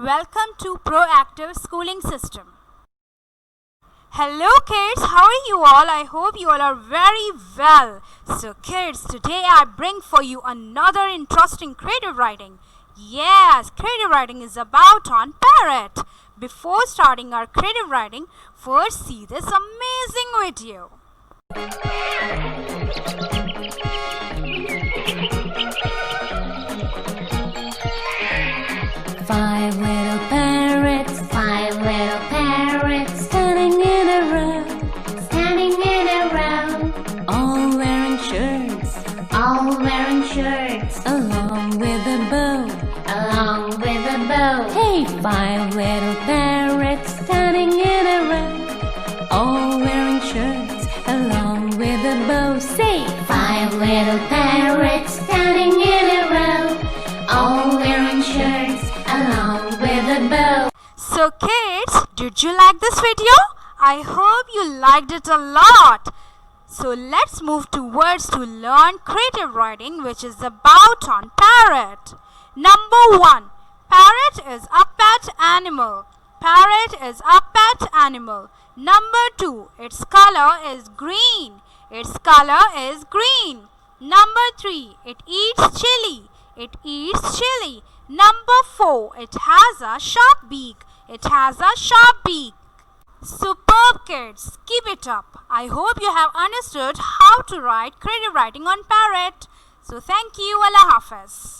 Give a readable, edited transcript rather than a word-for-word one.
Welcome to Proactive Schooling System. Hello kids, how are you all? I hope you all are very well. So kids, today I bring for you another interesting creative writing. Yes, creative writing is about on Parrot. Before starting our creative writing, first see this amazing video. Five little parrots, standing in a row, all wearing shirts, along with a bow, Hey, five little parrots, standing in a row, all wearing shirts, along with a bow. Say, Five little parrots standing in a row, all wearing shirts along with a bow. So kids, did you like this video? I hope you liked it a lot. So let's move towards to learn creative writing, which is about on Parrot. Number 1. Parrot is a pet animal. Parrot is a pet animal. Number 2. Its color is green. Its color is green. Number 3. It eats chili. It eats chili. Number 4. It has a sharp beak. It has a sharp beak. Superb kids, keep it up. I hope you have understood how to write creative writing on Parrot. So thank you. Allah Hafiz.